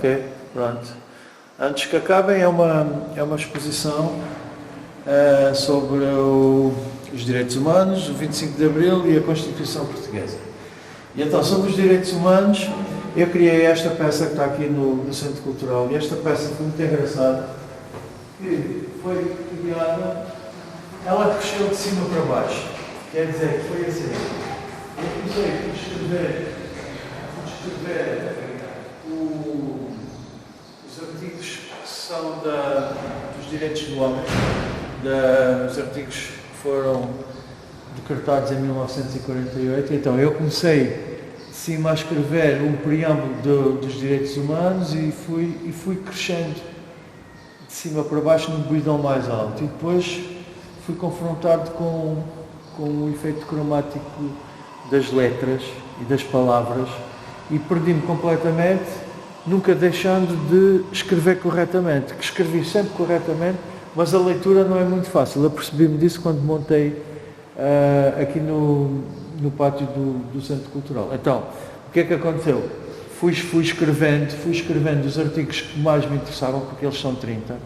Ok, pronto. Antes que acabem, é uma exposição sobre os direitos humanos, o 25 de Abril e a Constituição Portuguesa. E então, sobre os direitos humanos, eu criei esta peça que está aqui no Centro Cultural, e esta peça foi muito engraçada, que foi criada, ela cresceu de cima para baixo, quer dizer, que foi assim. Eu comecei a escrever os artigos que são dos direitos do homem, os artigos que foram decretados em 1948, então eu comecei de cima a escrever um preâmbulo dos direitos humanos e fui crescendo de cima para baixo num bordão mais alto, e depois fui confrontado com o efeito cromático das letras e das palavras e perdi-me completamente, nunca deixando de escrever corretamente, que escrevi sempre corretamente, mas a leitura não é muito fácil. Eu percebi-me disso quando montei aqui no pátio do Centro Cultural. Então, o que é que aconteceu? Fui escrevendo os artigos que mais me interessavam, porque eles são 30,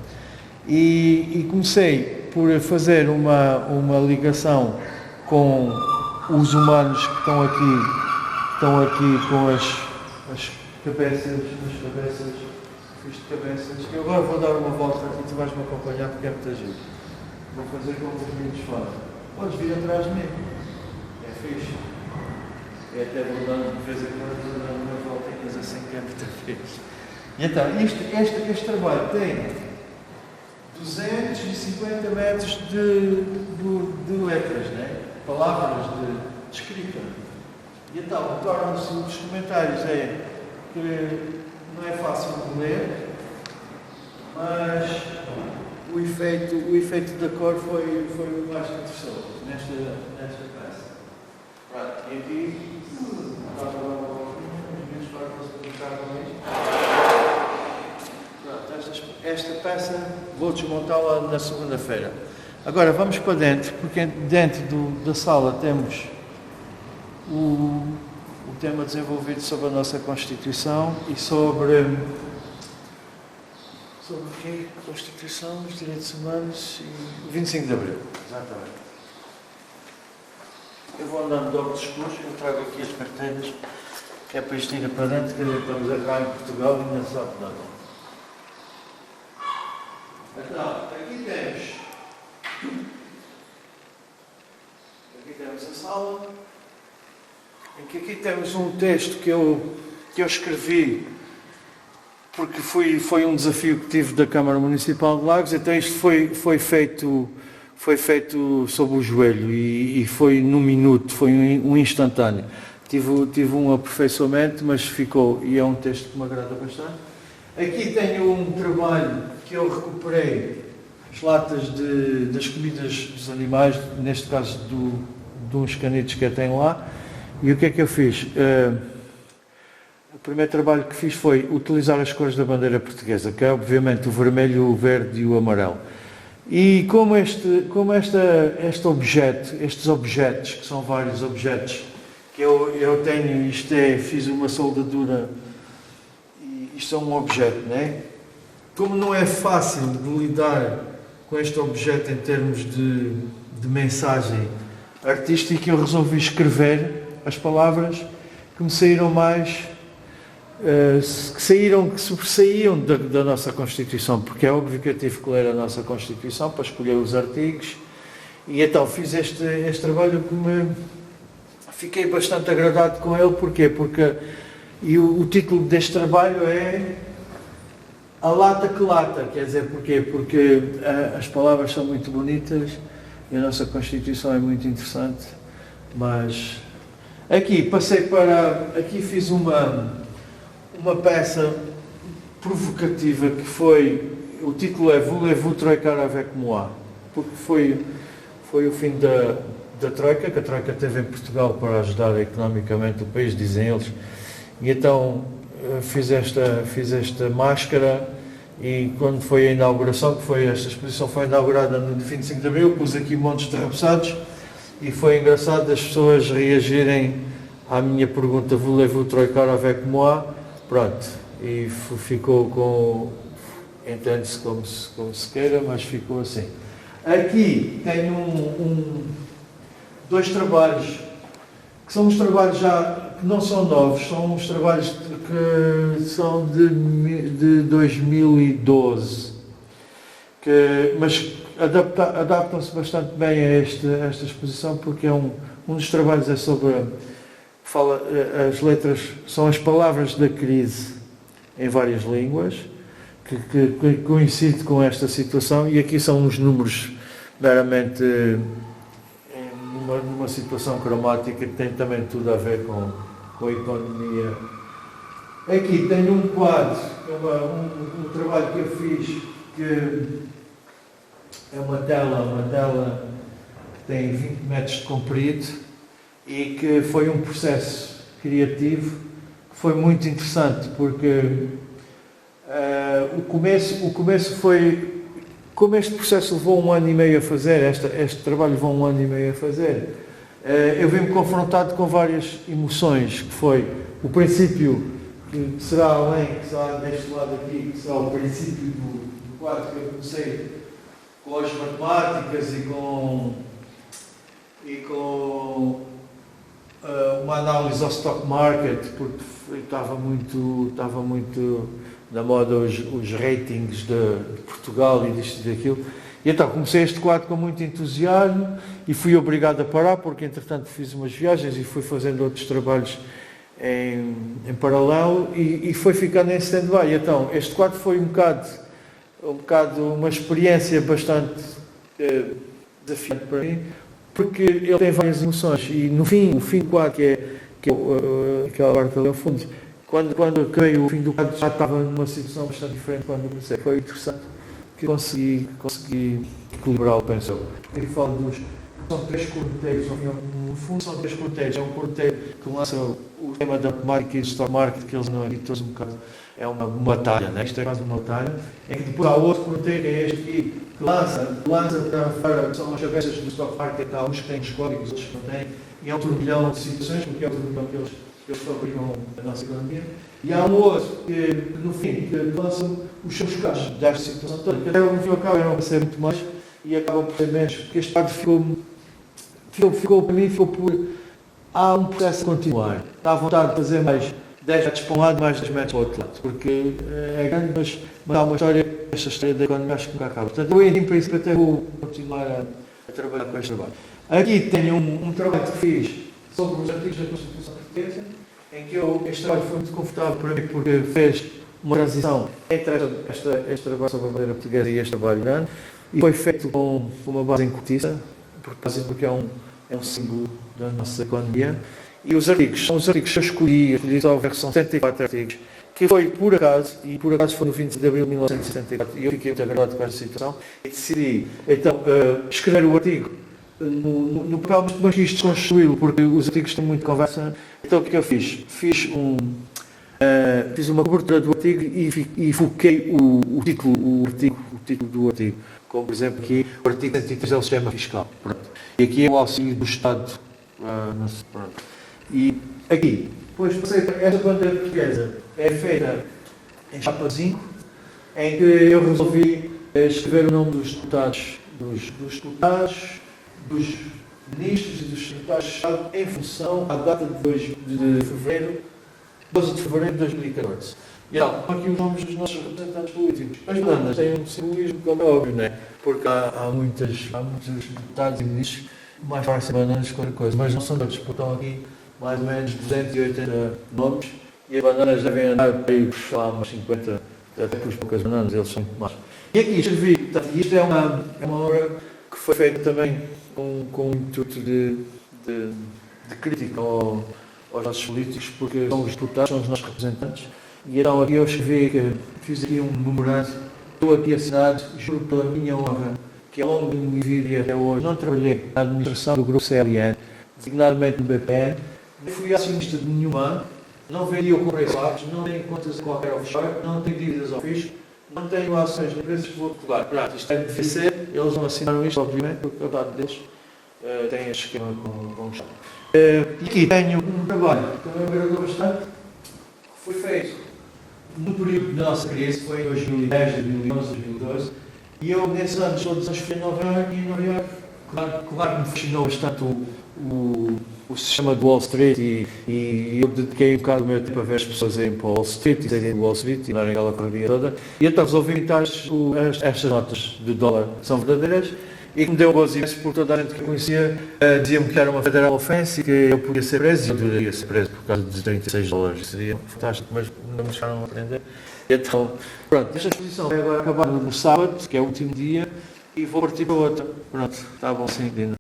e comecei por fazer uma ligação com os humanos que estão aqui com as cabeças, fiz de cabeças. Eu agora vou dar uma volta e tu vais-me acompanhar porque é muito giro. Vou fazer como os meninos fazem. Podes vir atrás de mim. É fixe. É até vou dar de vez em quando uma voltinhas assim que é muito fixe. E então, este trabalho tem 250 metros de letras, né? Palavras de escrita. E então, torna-se um dos comentários que não é fácil de ler, mas o efeito da cor foi o mais interessante nesta peça. Pronto, e aqui, esta peça vou desmontá-la na segunda-feira. Agora vamos para dentro, porque dentro da sala temos o tema desenvolvido sobre a nossa Constituição e sobre o quê? A Constituição, os direitos humanos e o 25 de Abril. Exatamente. Eu vou andando de óculos escuros, eu trago aqui as carteiras, que é para isto ir para dentro, que estamos cá em Portugal e não sabe nada. Então, aqui temos a sala, em que aqui temos um texto que eu escrevi, porque foi um desafio que tive da Câmara Municipal de Lagos. Então isto foi feito sob o joelho e foi num minuto, foi um instantâneo. Tive um aperfeiçoamento, mas ficou, e é um texto que me agrada bastante. Aqui tenho um trabalho que eu recuperei, as latas das comidas dos animais, neste caso de uns canitos que eu tenho lá. E o que é que eu fiz? O primeiro trabalho que fiz foi utilizar as cores da bandeira portuguesa, que é obviamente o vermelho, o verde e o amarelo. E como estes objetos, que são vários objetos, que eu tenho, fiz uma soldadura, e isto é um objeto, não é? Como não é fácil de lidar com este objeto em termos de mensagem artística, eu resolvi escrever as palavras que me saíram mais, que sobressaíam da nossa Constituição, porque é óbvio que eu tive que ler a nossa Constituição para escolher os artigos, e então fiz este trabalho que fiquei bastante agradado com ele. Porquê? Porque o título deste trabalho é A Lata que Lata, quer dizer, porquê? Porque as palavras são muito bonitas e a nossa Constituição é muito interessante, mas aqui fiz uma peça provocativa que o título é Voulez-vous trocar avec moi? Porque foi o fim da Troika, que a Troika teve em Portugal para ajudar economicamente o país, dizem eles, e então fiz esta máscara, e quando foi a inauguração, esta exposição foi inaugurada no 25 de Abril, pus aqui montes de rabossados, e foi engraçado as pessoas reagirem à minha pergunta Voulez-vous trocar avec moi? Pronto, e ficou com, entende-se como se queira, mas ficou assim. Aqui tenho dois trabalhos, que são uns trabalhos já que não são novos, são uns trabalhos que são de 2012, mas adaptam-se bastante bem a esta exposição, porque um dos trabalhos é sobre, as letras, são as palavras da crise em várias línguas, que coincide com esta situação, e aqui são uns números meramente numa situação cromática que tem também tudo a ver com a economia. Aqui tenho um quadro, um trabalho que eu fiz, que é uma tela que tem 20 metros de comprido e que foi um processo criativo que foi muito interessante, porque o começo foi, como este processo levou 1 ano e meio a fazer, este trabalho levou 1 ano e meio a fazer, eu vi-me confrontado com várias emoções, que foi o princípio, que será além, que será deste lado aqui, que será o princípio do quadro que eu comecei com as matemáticas e com uma análise ao stock market, porque estava muito na moda os ratings de Portugal e disto e daquilo. E então comecei este quadro com muito entusiasmo e fui obrigado a parar, porque entretanto fiz umas viagens e fui fazendo outros trabalhos em paralelo e foi ficando em stand-by. Então este quadro foi um bocado uma experiência bastante desafiante para mim, porque ele tem várias emoções e no fim, o fim do quadro, que é aquela parte ali ao fundo, quando acabei o fim do quadro já estava numa situação bastante diferente quando comecei. Foi interessante que consegui equilibrá-lo, penso eu. Ele fala são 3 cortejos, no fundo são 3 cortejos. É um cortejo que lança o tema da matemática e do stock market, que eles não aqui todos um bocado, é uma batalha, né? Isto é quase uma batalha, em que depois há outro cortejo, é este aqui, que lança para fora, que são as cabeças do stock market, há uns que têm os códigos, outros que não têm, e é um turbilhão de situações, porque é o turbilhão que eles fabricam a nossa economia. E há um outro que no fim, que lançam os seus casos desta situação toda, que até no fim acabam a ser muito mais e acabam por ser menos, porque este quadro ficou para mim, há um processo a continuar. Dá vontade de fazer mais 10 metros para um lado, mais 10 metros para o outro lado, porque é grande, mas há uma história, esta história da economia acho que nunca acaba. Portanto, eu em princípio até vou continuar a trabalhar com este trabalho. Aqui tenho um trabalho que fiz sobre os artigos da Constituição Portuguesa, em que este trabalho foi muito confortável para mim, porque fez uma transição entre este trabalho sobre a bandeira portuguesa e este trabalho grande, e foi feito com uma base em cortiça, porque é um símbolo da nossa economia. E os artigos, são os artigos que eu escolhi só são 74 artigos, que foi por acaso foi no 20 de abril de 1974, e eu fiquei muito agradado com esta situação, e decidi, então, escrever o artigo no papel, mas quis desconstruí-lo, porque os artigos têm muito conversa. Então o que eu fiz? Fiz uma cobertura do artigo e foquei o título do artigo. Como, por exemplo, aqui o artigo 103 é o sistema fiscal. Pronto. E aqui é o auxílio do Estado. E aqui, depois esta bandeira portuguesa é feita em chapa 5, em que eu resolvi escrever o nome dos deputados, dos ministros e dos secretários de Estado em função à data de 12 de fevereiro de 2014. E então, aqui os nomes dos nossos representantes políticos. As bananas têm um simbolismo, como é óbvio, não é? Porque há muitos deputados e ministros que mais parecem bananas que outra coisa, mas não são todos, porque estão aqui mais ou menos 280 nomes e as bananas devem andar para aí, sei lá, umas 50, até por poucas bananas, eles são muito mais. E aqui escrevi, portanto, isto é uma obra que foi feita também com o intuito de crítica aos nossos políticos, porque são os deputados, são os nossos representantes. E então aqui eu fiz aqui um memorando, estou aqui assinado, juro pela minha honra, que ao longo da minha vida e até hoje não trabalhei na administração do grupo CLN, designadamente no BPN, não fui acionista de nenhuma, não vendi ou comprei salários, não tenho contas em qualquer offshore, não tenho dívidas ao fisco, não tenho ações de empresas que vou declarar. Pronto, isto é de FCC, eles não assinaram isto, obviamente, porque a verdade deles tem este esquema com o Estado. E aqui tenho um trabalho que também me agradou bastante, que foi feito no período da nossa crise, foi em 2010, 2011, 2012, e eu nesses anos todos fui em Nova York, e em Nova York, claro que me fascinou bastante o sistema de Wall Street e eu dediquei um bocado do meu tempo a ver as pessoas irem para Wall Street e saírem de Wall Street e darem aquela correria toda. E então resolvi imitar estas notas de dólar que são verdadeiras e que me deu gozo imenso porque toda a gente que eu conhecia dizia-me que era uma federal offense e que eu podia ser preso e eu deveria ser preso por causa de $36. Seria fantástico, mas não me deixaram aprender. E então, pronto, esta exposição vai agora acabar no sábado, que é o último dia, e vou partir para outra. Pronto, está bom sim, Dina.